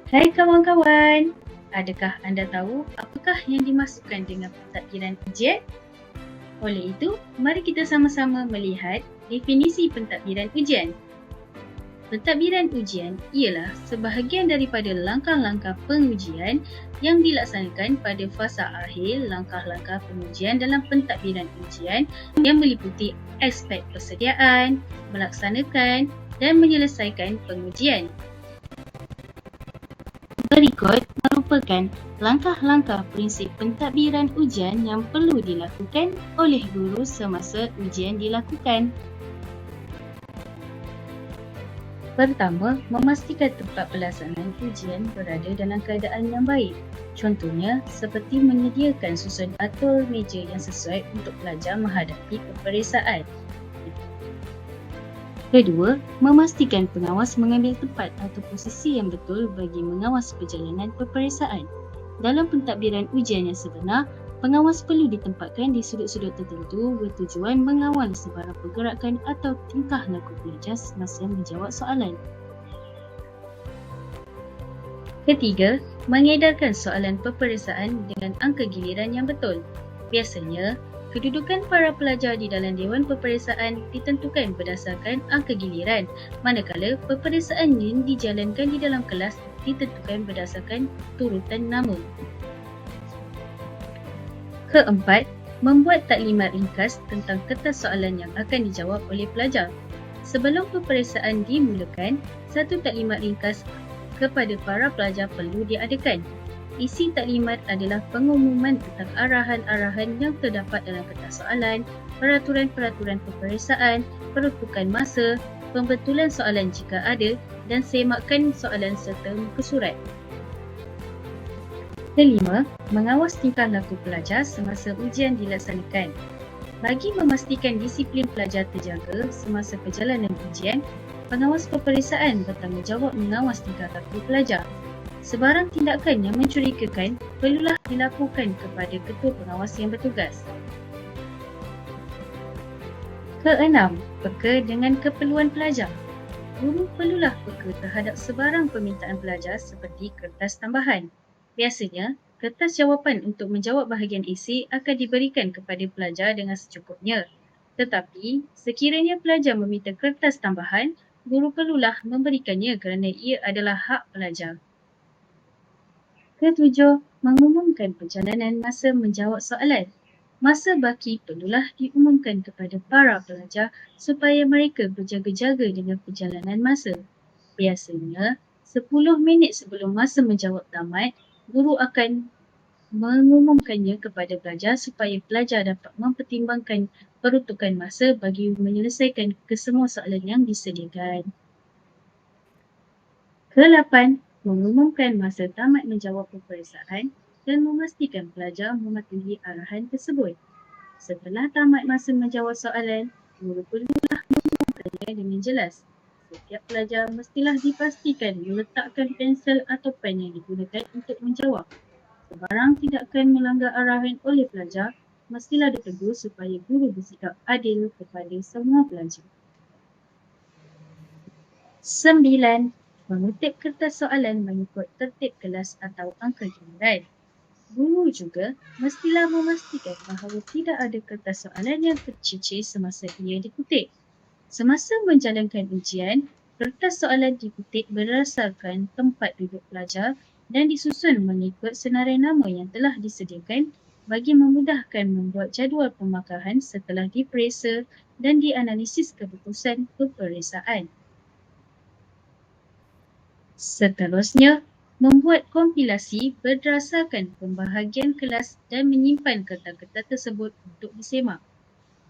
Hai kawan-kawan, adakah anda tahu apakah yang dimaksudkan dengan pentadbiran ujian? Oleh itu, mari kita sama-sama melihat definisi pentadbiran ujian. Pentadbiran ujian ialah sebahagian daripada langkah-langkah pengujian yang dilaksanakan pada fasa akhir langkah-langkah pengujian dalam pentadbiran ujian yang meliputi aspek persediaan, melaksanakan dan menyelesaikan pengujian. Berikut merupakan langkah-langkah prinsip pentadbiran ujian yang perlu dilakukan oleh guru semasa ujian dilakukan. Pertama, memastikan tempat pelaksanaan ujian berada dalam keadaan yang baik. Contohnya, seperti menyediakan susun atur meja yang sesuai untuk pelajar menghadapi peperiksaan. Kedua, memastikan pengawas mengambil tempat atau posisi yang betul bagi mengawas perjalanan peperiksaan. Dalam pentadbiran ujian yang sebenar, pengawas perlu ditempatkan di sudut-sudut tertentu bertujuan mengawal sebarang pergerakan atau tingkah laku pelajar semasa menjawab soalan. Ketiga, mengedarkan soalan peperiksaan dengan angka giliran yang betul. Biasanya, kedudukan para pelajar di dalam Dewan Peperiksaan ditentukan berdasarkan angka giliran, manakala peperiksaan yang dijalankan di dalam kelas ditentukan berdasarkan turutan nama. Keempat, membuat taklimat ringkas tentang kertas soalan yang akan dijawab oleh pelajar. Sebelum peperiksaan dimulakan, satu taklimat ringkas kepada para pelajar perlu diadakan. Isi taklimat adalah pengumuman tentang arahan-arahan yang terdapat dalam kertas soalan, peraturan-peraturan peperiksaan, peruntukan masa, pembetulan soalan jika ada dan semakan soalan serta muka surat. Kelima, mengawas tingkah laku pelajar semasa ujian dilaksanakan. Bagi memastikan disiplin pelajar terjaga semasa perjalanan ujian, pengawas peperiksaan bertanggungjawab mengawas tingkah laku pelajar. Sebarang tindakan yang mencurigakan perlulah dilaporkan kepada ketua pengawas yang bertugas. Keenam, peka dengan keperluan pelajar. Guru perlulah peka terhadap sebarang permintaan pelajar seperti kertas tambahan. Biasanya, kertas jawapan untuk menjawab bahagian isi akan diberikan kepada pelajar dengan secukupnya. Tetapi, sekiranya pelajar meminta kertas tambahan, guru perlulah memberikannya kerana ia adalah hak pelajar. Ketujuh, mengumumkan perjalanan masa menjawab soalan. Masa baki perlulah diumumkan kepada para pelajar supaya mereka berjaga-jaga dengan perjalanan masa. Biasanya, 10 minit sebelum masa menjawab tamat, guru akan mengumumkannya kepada pelajar supaya pelajar dapat mempertimbangkan peruntukan masa bagi menyelesaikan kesemua soalan yang disediakan. Ke-8, mengumumkan masa tamat menjawab peperiksaan dan memastikan pelajar mematuhi arahan tersebut. Setelah tamat masa menjawab soalan, guru perlulah mengumumkannya dengan jelas. Setiap pelajar mestilah dipastikan meletakkan pensel atau pen yang digunakan untuk menjawab. Sebarang tindakan melanggar arahan oleh pelajar mestilah ditegur supaya guru bersikap adil kepada semua pelajar. 9. Mengutip kertas soalan mengikut tertib kelas atau angka giliran. Guru juga mestilah memastikan bahawa tidak ada kertas soalan yang tercicir semasa ia dikutip. Semasa menjalankan ujian, kertas soalan dikutip berdasarkan tempat duduk pelajar dan disusun mengikut senarai nama yang telah disediakan bagi memudahkan membuat jadual pemakaran setelah diperiksa dan dianalisis keputusan peperiksaan. Seterusnya, membuat kompilasi berdasarkan pembahagian kelas dan menyimpan kertas-kertas tersebut untuk disemak.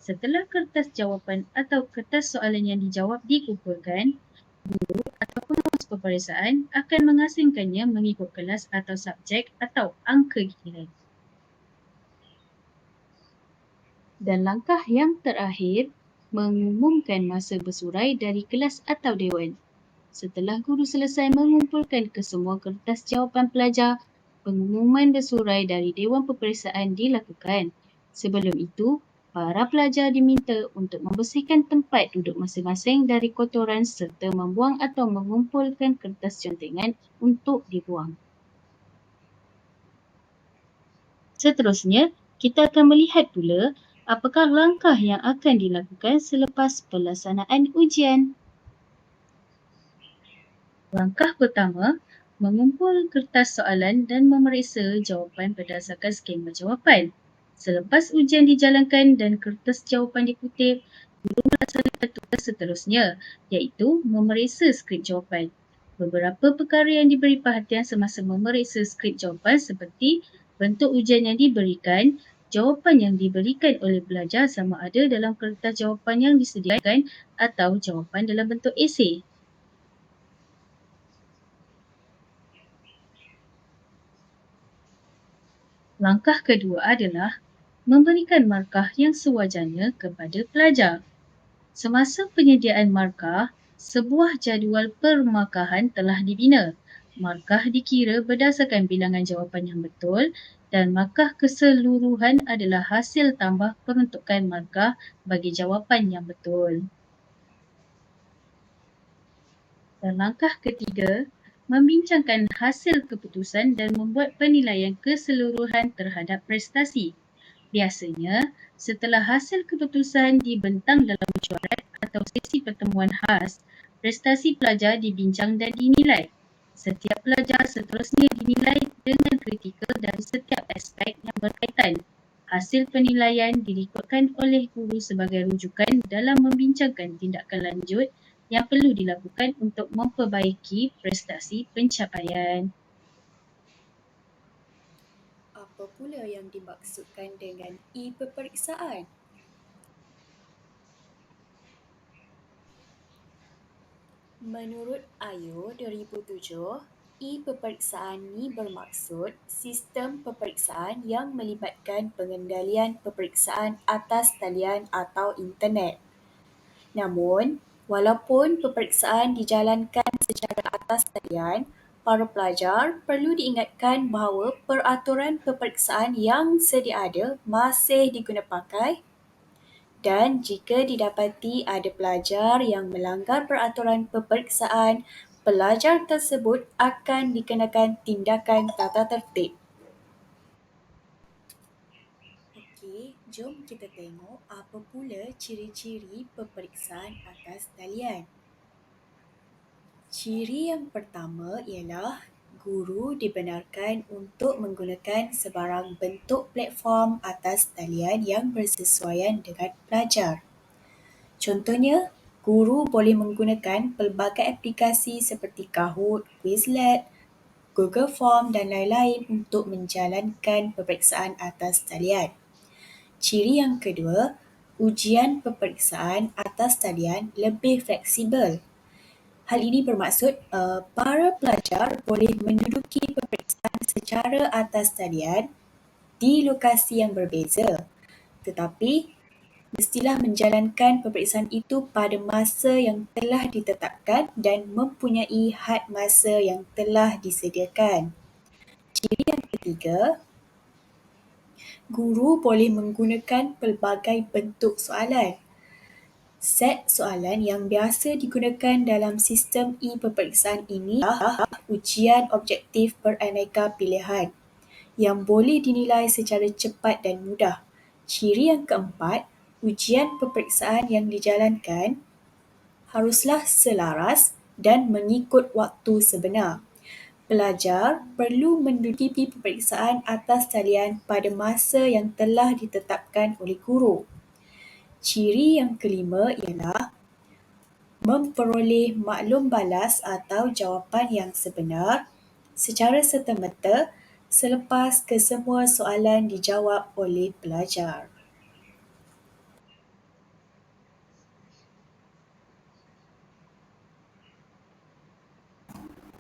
Setelah kertas jawapan atau kertas soalan yang dijawab dikumpulkan, guru atau pengawas peperiksaan akan mengasingkannya mengikut kelas atau subjek atau angka giliran. Dan langkah yang terakhir, mengumumkan masa bersurai dari kelas atau dewan. Setelah guru selesai mengumpulkan kesemua kertas jawapan pelajar, pengumuman bersurai dari Dewan Peperiksaan dilakukan. Sebelum itu, Para pelajar diminta untuk membersihkan tempat duduk masing-masing dari kotoran serta membuang atau mengumpulkan kertas contengan untuk dibuang. Seterusnya, kita akan melihat pula apakah langkah yang akan dilakukan selepas pelaksanaan ujian. Langkah pertama, mengumpul kertas soalan dan memeriksa jawapan berdasarkan skema jawapan. Selepas ujian dijalankan dan kertas jawapan dikutip, guru melaksanakan tugas seterusnya, iaitu memeriksa skrip jawapan. Beberapa perkara yang diberi perhatian semasa memeriksa skrip jawapan seperti bentuk ujian yang diberikan, jawapan yang diberikan oleh pelajar sama ada dalam kertas jawapan yang disediakan atau jawapan dalam bentuk esei. Langkah kedua adalah memberikan markah yang sewajarnya kepada pelajar. Semasa penyediaan markah, sebuah jadual permarkahan telah dibina. Markah dikira berdasarkan bilangan jawapan yang betul dan markah keseluruhan adalah hasil tambah peruntukan markah bagi jawapan yang betul. Dan langkah ketiga, membincangkan hasil keputusan dan membuat penilaian keseluruhan terhadap prestasi. Biasanya, setelah hasil keputusan dibentang dalam mesyuarat atau sesi pertemuan khas, prestasi pelajar dibincang dan dinilai. Setiap pelajar seterusnya dinilai dengan kritikal dari setiap aspek yang berkaitan. Hasil penilaian direkodkan oleh guru sebagai rujukan dalam membincangkan tindakan lanjut yang perlu dilakukan untuk memperbaiki prestasi pencapaian. Apa pula yang dimaksudkan dengan e-peperiksaan? Menurut AYO 2007, e-peperiksaan ni bermaksud sistem peperiksaan yang melibatkan pengendalian peperiksaan atas talian atau internet. Namun, walaupun peperiksaan dijalankan secara atas talian, para pelajar perlu diingatkan bahawa peraturan peperiksaan yang sedia ada masih diguna pakai dan jika didapati ada pelajar yang melanggar peraturan peperiksaan, pelajar tersebut akan dikenakan tindakan tata tertib. Okey, jom kita tengok apa pula ciri-ciri peperiksaan atas talian. Ciri yang pertama ialah guru dibenarkan untuk menggunakan sebarang bentuk platform atas talian yang bersesuaian dengan pelajar. Contohnya, guru boleh menggunakan pelbagai aplikasi seperti Kahoot, Quizlet, Google Form dan lain-lain untuk menjalankan peperiksaan atas talian. Ciri yang kedua, ujian peperiksaan atas talian lebih fleksibel. Hal ini bermaksud para pelajar boleh menduduki peperiksaan secara atas talian di lokasi yang berbeza. Tetapi, mestilah menjalankan peperiksaan itu pada masa yang telah ditetapkan dan mempunyai had masa yang telah disediakan. Ciri yang ketiga, guru boleh menggunakan pelbagai bentuk soalan. Set soalan yang biasa digunakan dalam sistem e-peperiksaan ini adalah ujian objektif beraneka pilihan yang boleh dinilai secara cepat dan mudah. Ciri yang keempat, ujian peperiksaan yang dijalankan haruslah selaras dan mengikut waktu sebenar. Pelajar perlu menduduki peperiksaan atas talian pada masa yang telah ditetapkan oleh guru. Ciri yang kelima ialah memperoleh maklum balas atau jawapan yang sebenar secara serta-merta selepas kesemua soalan dijawab oleh pelajar.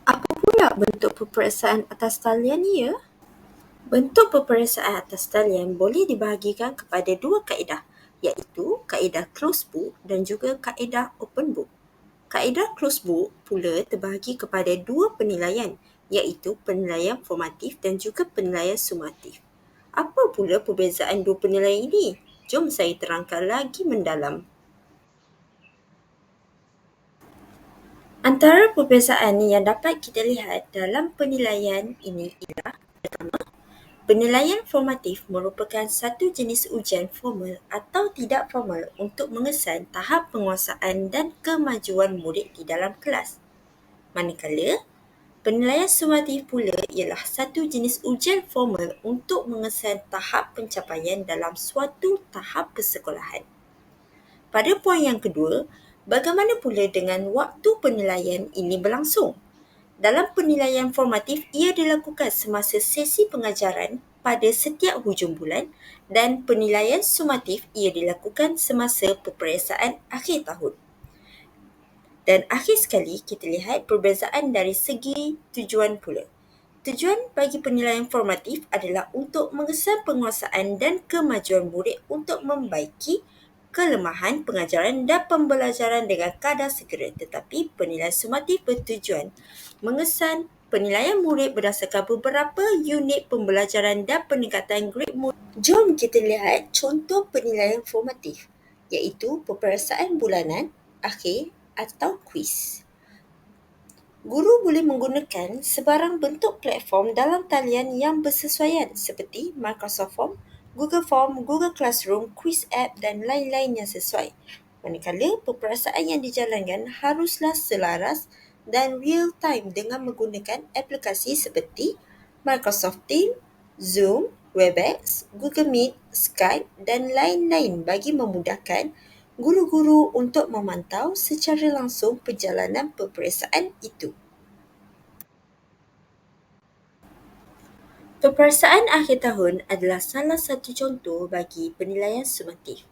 Apa pula bentuk peperiksaan atas talian ni ya? Bentuk peperiksaan atas talian boleh dibahagikan kepada dua kaedah, iaitu kaedah closed book dan juga kaedah open book. Kaedah closed book pula terbahagi kepada dua penilaian, iaitu penilaian formatif dan juga penilaian sumatif. Apa pula perbezaan dua penilaian ini? Jom saya terangkan lagi mendalam. Antara perbezaan yang dapat kita lihat dalam penilaian ini ialah: pertama, penilaian formatif merupakan satu jenis ujian formal atau tidak formal untuk mengesan tahap penguasaan dan kemajuan murid di dalam kelas. Manakala, penilaian sumatif pula ialah satu jenis ujian formal untuk mengesan tahap pencapaian dalam suatu tahap persekolahan. Pada poin yang kedua, bagaimana pula dengan waktu penilaian ini berlangsung? Dalam penilaian formatif, ia dilakukan semasa sesi pengajaran pada setiap hujung bulan, dan penilaian sumatif ia dilakukan semasa peperiksaan akhir tahun. Dan akhir sekali, kita lihat perbezaan dari segi tujuan pula. Tujuan bagi penilaian formatif adalah untuk mengesan penguasaan dan kemajuan murid untuk membaiki kelemahan pengajaran dan pembelajaran dengan kadar segera. Tetapi penilaian sumatif bertujuan mengesan penilaian murid berdasarkan beberapa unit pembelajaran dan peningkatan grade murid. Jom kita lihat contoh penilaian formatif, iaitu peperiksaan bulanan, akhir atau kuis. Guru boleh menggunakan sebarang bentuk platform dalam talian yang bersesuaian seperti Microsoft Form, Google Form, Google Classroom, Quiz App dan lain-lain yang sesuai. Manakala peperiksaan yang dijalankan haruslah selaras dan real time dengan menggunakan aplikasi seperti Microsoft Teams, Zoom, Webex, Google Meet, Skype dan lain-lain bagi memudahkan guru-guru untuk memantau secara langsung perjalanan peperiksaan itu. Peperiksaan akhir tahun adalah salah satu contoh bagi penilaian sumatif.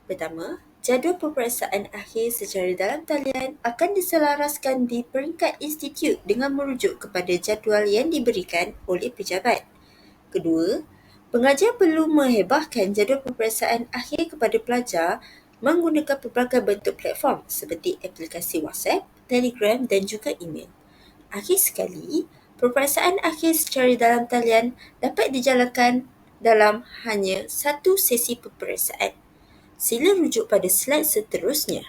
Pertama, jadual peperiksaan akhir secara dalam talian akan diselaraskan di peringkat institut dengan merujuk kepada jadual yang diberikan oleh pejabat. Kedua, pengajar perlu menghebahkan jadual peperiksaan akhir kepada pelajar menggunakan pelbagai bentuk platform seperti aplikasi WhatsApp, Telegram dan juga email. Akhir sekali, peperiksaan akhir secara dalam talian dapat dijalankan dalam hanya satu sesi peperiksaan. Sila rujuk pada slide seterusnya.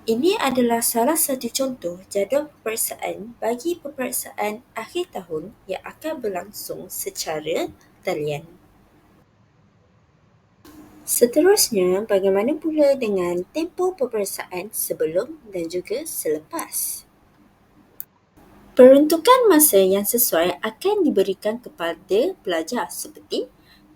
Ini adalah salah satu contoh jadual peperiksaan bagi peperiksaan akhir tahun yang akan berlangsung secara talian. Seterusnya, bagaimana pula dengan tempoh peperiksaan sebelum dan juga selepas? Peruntukan masa yang sesuai akan diberikan kepada pelajar seperti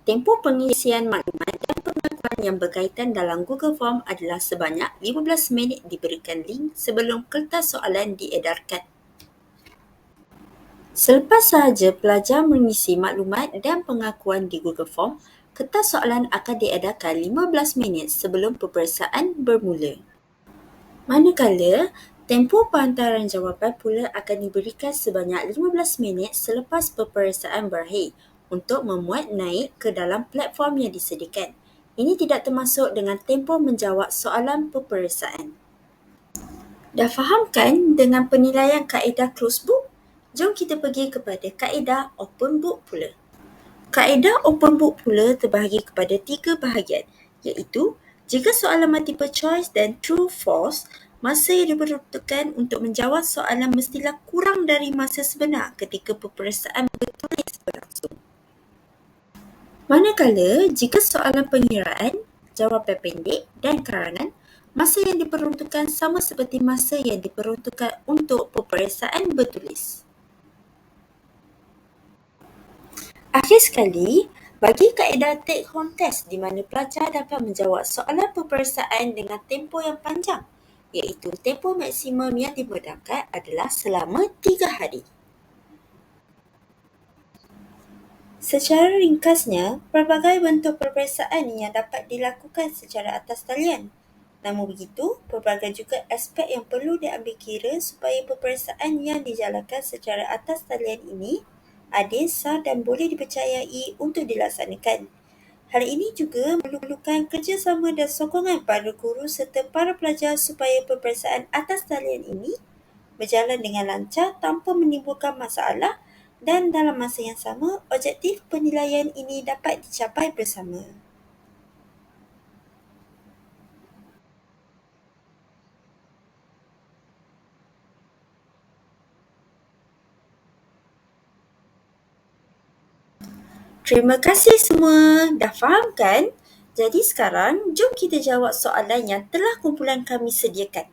tempoh pengisian maklumat dan pengakuan yang berkaitan dalam Google Form adalah sebanyak 15 minit diberikan link sebelum kertas soalan diedarkan. Selepas sahaja pelajar mengisi maklumat dan pengakuan di Google Form, kertas soalan akan diedarkan 15 minit sebelum peperiksaan bermula. Manakala, tempoh penghantaran jawapan pula akan diberikan sebanyak 15 minit selepas peperiksaan berakhir untuk memuat naik ke dalam platform yang disediakan. Ini tidak termasuk dengan tempoh menjawab soalan peperiksaan. Dah faham kan dengan penilaian kaedah closed book? Jom kita pergi kepada kaedah open book pula. Kaedah open book pula terbahagi kepada 3 bahagian, iaitu jika soalan multiple choice dan true-false, masa yang diperuntukkan untuk menjawab soalan mestilah kurang dari masa sebenar ketika peperiksaan bertulis berlangsung. Manakala, jika soalan pengiraan, jawapan pendek dan karangan, masa yang diperuntukkan sama seperti masa yang diperuntukkan untuk peperiksaan bertulis. Akhir sekali, bagi kaedah take home test di mana pelajar dapat menjawab soalan peperiksaan dengan tempoh yang panjang, iaitu tempoh maksimum yang dimudahkan adalah selama 3 hari. Secara ringkasnya, pelbagai bentuk peperiksaan yang dapat dilakukan secara atas talian. Namun begitu, pelbagai juga aspek yang perlu diambil kira supaya peperiksaan yang dijalankan secara atas talian ini adil, sah dan boleh dipercayai untuk dilaksanakan. Hal ini juga memerlukan kerjasama dan sokongan para guru serta para pelajar supaya peperiksaan atas talian ini berjalan dengan lancar tanpa menimbulkan masalah dan dalam masa yang sama, objektif penilaian ini dapat dicapai bersama. Terima kasih semua. Dah faham kan? Jadi sekarang, jom kita jawab soalan yang telah kumpulan kami sediakan.